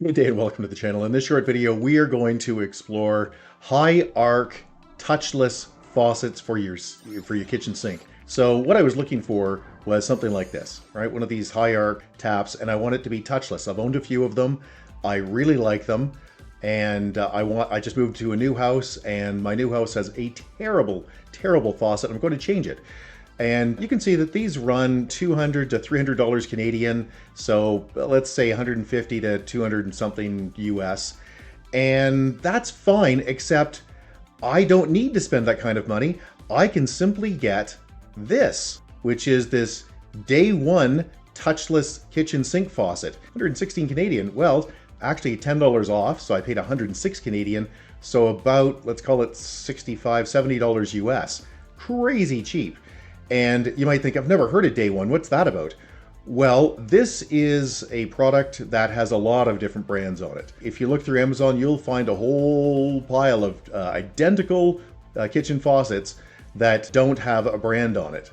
Good day and welcome to the channel. In this short video, we are going to explore high arc touchless faucets for your kitchen sink. So what I was looking for was something like this, right? One of these high arc taps, and I want it to be touchless. I've owned a few of them. I really like them. And I just moved to a new house, and my new house has a terrible, terrible faucet. I'm going to change it. And you can see that these run $200 to $300 Canadian, so let's say 150 to 200 and something US. And that's fine, except I don't need to spend that kind of money. I can simply get this, which is this day one touchless kitchen sink faucet. 116 Canadian. Well, actually $10 off, so I paid 106 Canadian, so about, let's call it $65, $70 US. Crazy cheap. And you might think, I've never heard of Day One. What's that about? Well, this is a product that has a lot of different brands on it. If you look through Amazon, you'll find a whole pile of identical kitchen faucets that don't have a brand on it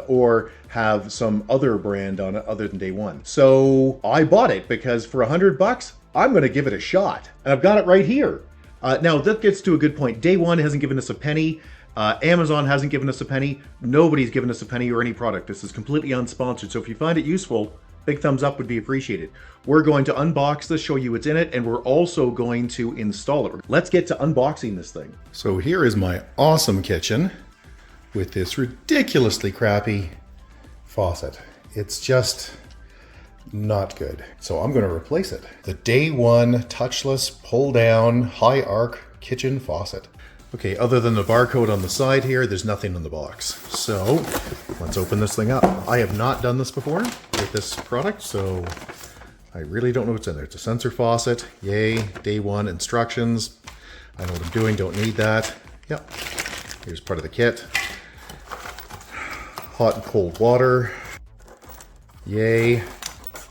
or have some other brand on it other than Day One. So I bought it because for $100, I'm going to give it a shot. And I've got it right here. Now that gets to a good point. Day One hasn't given us a penny. Amazon hasn't given us a penny. Nobody's given us a penny or any product. This is completely unsponsored. So if you find it useful, big thumbs up would be appreciated. We're going to unbox this, show you what's in it, and we're also going to install it. Let's get to unboxing this thing. So here is my awesome kitchen with this ridiculously crappy faucet. It's just not good. So I'm going to replace it. The Day One touchless pull down high arc kitchen faucet. Okay, other than the barcode on the side here, there's nothing in the box. So let's open this thing up. I have not done this before with this product, so I really don't know what's in there. It's a sensor faucet. Yay. Day One instructions. I know what I'm doing, don't need that. Yep. Here's part of the kit. Hot and cold water. Yay.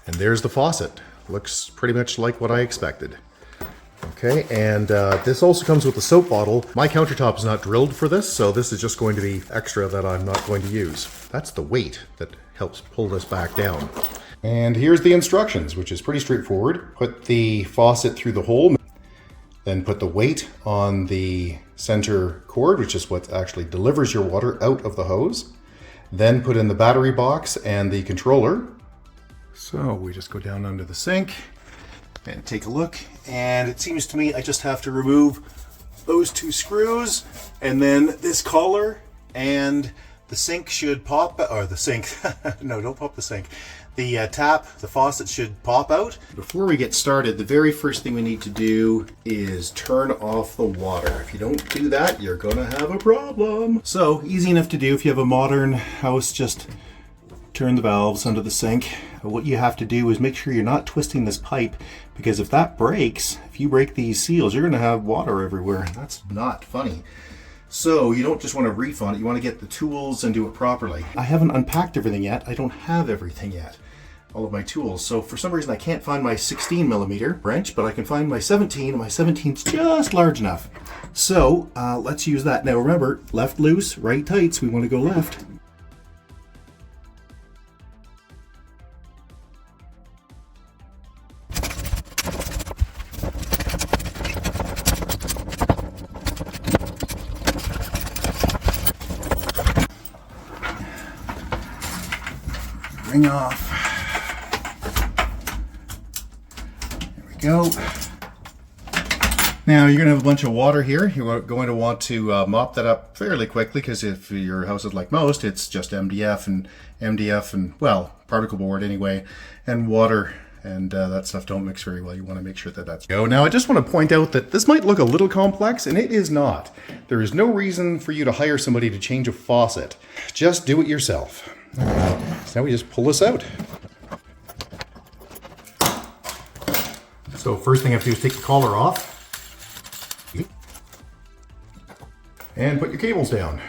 And there's the faucet. Looks pretty much like what I expected. Okay, and this also comes with a soap bottle. My countertop is not drilled for this, so this is just going to be extra that I'm not going to use. That's the weight that helps pull this back down. And here's the instructions, which is pretty straightforward. Put the faucet through the hole, then put the weight on the center cord, which is what actually delivers your water out of the hose. Then put in the battery box and the controller. So we just go down under the sink and take a look, and it seems to me I just have to remove those two screws and then this collar, and the sink should pop, or the sink, no, don't pop the sink. The tap, the faucet should pop out. Before we get started, the very first thing we need to do is turn off the water. If you don't do that, you're gonna have a problem. So, easy enough to do if you have a modern house, just turn the valves under the sink. What you have to do is make sure you're not twisting this pipe, because if that breaks, if you break these seals, you're gonna have water everywhere. That's not funny. So you don't just want to reef on it, you want to get the tools and do it properly. I haven't unpacked everything yet. I don't have everything yet, all of my tools. So for some reason I can't find my 16 millimeter wrench, but I can find my 17, and my 17's just large enough. So let's use that. Now remember, left loose, right tight, so we want to go left. Ring off. There we go. Now you're going to have a bunch of water here. You're going to want to mop that up fairly quickly, because if your house is like most, it's just MDF and well, particle board anyway, and water, and that stuff don't mix very well. You want to make sure that that's go. Now I just want to point out that this might look a little complex, and it is not. There is no reason for you to hire somebody to change a faucet. Just do it yourself. All right, so now we just pull this out. So first thing I have to do is take the collar off and put your cables down.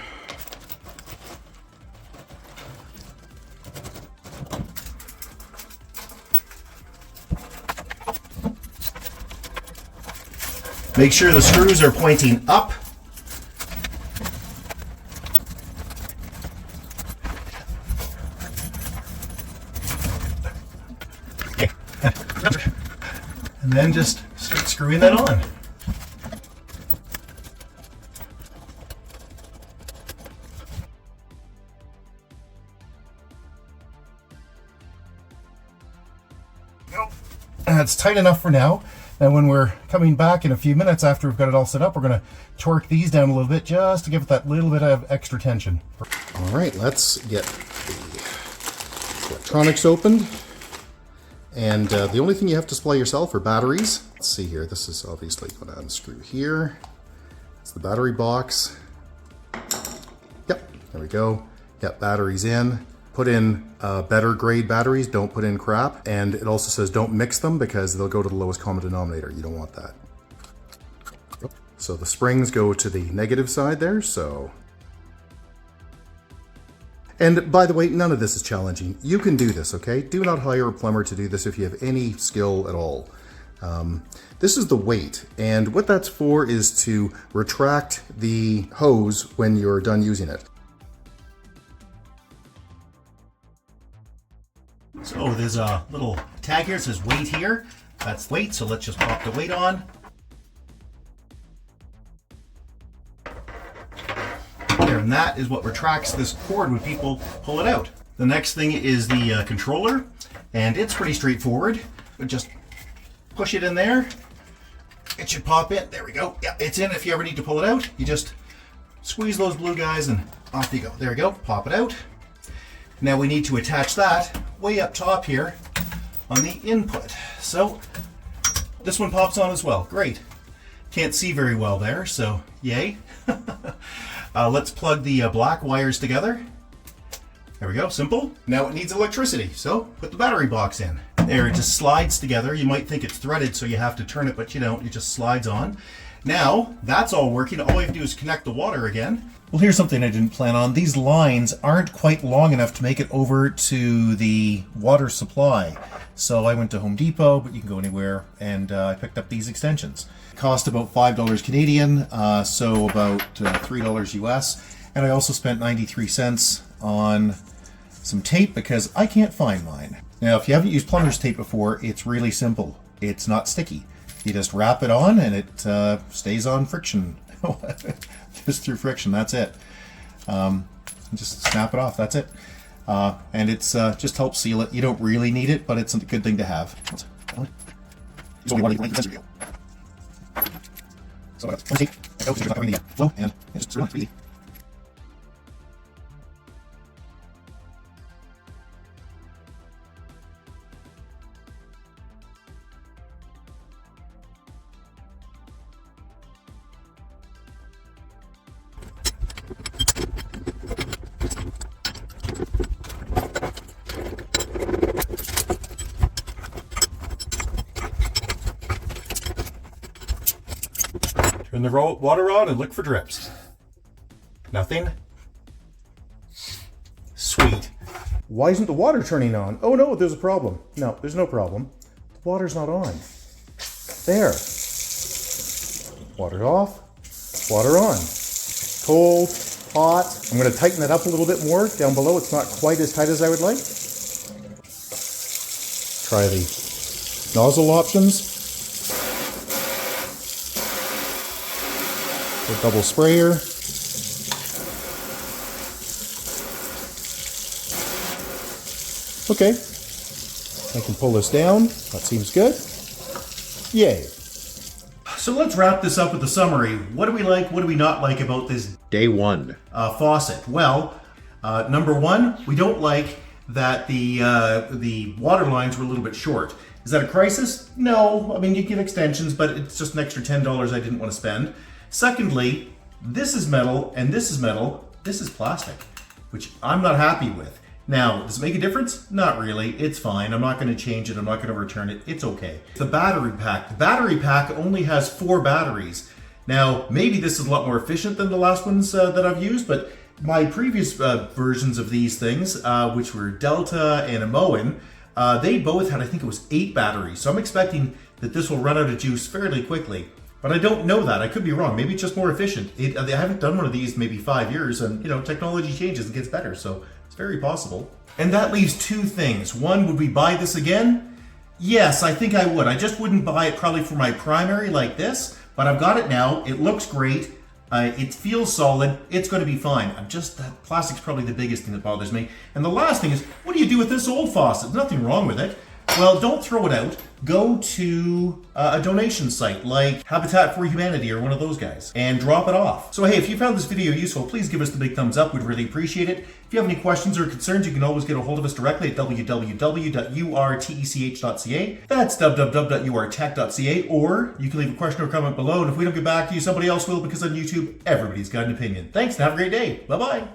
Make sure the screws are pointing up. And then just start screwing that on. That's tight enough for now. And when we're coming back in a few minutes after we've got it all set up, we're going to torque these down a little bit just to give it that little bit of extra tension. All right, let's get the electronics opened. And the only thing you have to supply yourself are batteries. Let's see here. This is obviously going to unscrew here. It's the battery box. Yep, there we go. Yep, batteries in. Put in better grade batteries, don't put in crap. And it also says don't mix them because they'll go to the lowest common denominator. You don't want that. So the springs go to the negative side there, so. And by the way, none of this is challenging. You can do this, okay? Do not hire a plumber to do this if you have any skill at all. This is the weight, and what that's for is to retract the hose when you're done using it. So there's a little tag here, it says weight here. That's weight, so let's just pop the weight on. There, and that is what retracts this cord when people pull it out. The next thing is the controller, and it's pretty straightforward. But just push it in there. It should pop in. There we go. Yeah, it's in. If you ever need to pull it out, you just squeeze those blue guys and off you go. There we go. Pop it out. Now we need to attach that way up top here on the input. So this one pops on as well. Great. Can't see very well there, so yay. Let's plug the black wires together. There we go, simple. Now it needs electricity, so put the battery box in. There, it just slides together. You might think it's threaded, so you have to turn it, but you don't. It just slides on. Now, that's all working. All you have to do is connect the water again. Well, here's something I didn't plan on. These lines aren't quite long enough to make it over to the water supply. So I went to Home Depot, but you can go anywhere, and I picked up these extensions. Cost about $5 Canadian, so about $3 US. And I also spent 93 cents on some tape because I can't find mine. Now, if you haven't used plumber's tape before, it's really simple. It's not sticky. You just wrap it on and it stays on friction. Just through friction, that's it. Just snap it off, that's it. And it's just helps seal it. You don't really need it, but it's a good thing to have. So that's one tape. I hope it's not going to flow and it's just really easy. Turn the water on and look for drips. Nothing. Sweet. Why isn't the water turning on? Oh no, there's a problem. No, there's no problem. The water's not on. There. Water off, water on. Cold, hot. I'm going to tighten it up a little bit more. Down below, it's not quite as tight as I would like. Try the nozzle options. The double sprayer. Okay, I can pull this down. That seems good. Yay. So let's wrap this up with the summary. What do we like, what do we not like about this Day one. Faucet? Well, number one, we don't like that the water lines were a little bit short. Is that a crisis? No, I mean you get extensions, but it's just an extra $10 I didn't want to spend. Secondly, this is metal and this is metal, this is plastic, which I'm not happy with. Now, does it make a difference? Not really, it's fine. I'm not going to change it, I'm not going to return it, it's okay. The battery pack. The battery pack only has 4 batteries. Now, maybe this is a lot more efficient than the last ones that I've used, but my previous versions of these things, which were Delta and Amoen, they both had, I think it was 8 batteries. So I'm expecting that this will run out of juice fairly quickly. But I don't know that. I could be wrong. Maybe it's just more efficient. I haven't done one of these maybe 5 years, and you know, technology changes and gets better, so it's very possible. And that leaves 2 things. One, would we buy this again? Yes, I think I would. I just wouldn't buy it probably for my primary like this, but I've got it now. It looks great. It feels solid. It's going to be fine. That plastic's probably the biggest thing that bothers me. And the last thing is, what do you do with this old faucet? Nothing wrong with it. Well, don't throw it out. Go to a donation site like Habitat for Humanity or one of those guys and drop it off. So hey, if you found this video useful, please give us the big thumbs up. We'd really appreciate it. If you have any questions or concerns, you can always get a hold of us directly at www.urtech.ca. That's www.urtech.ca, or you can leave a question or comment below, and if we don't get back to you, somebody else will, because on YouTube, everybody's got an opinion. Thanks and have a great day. Bye-bye.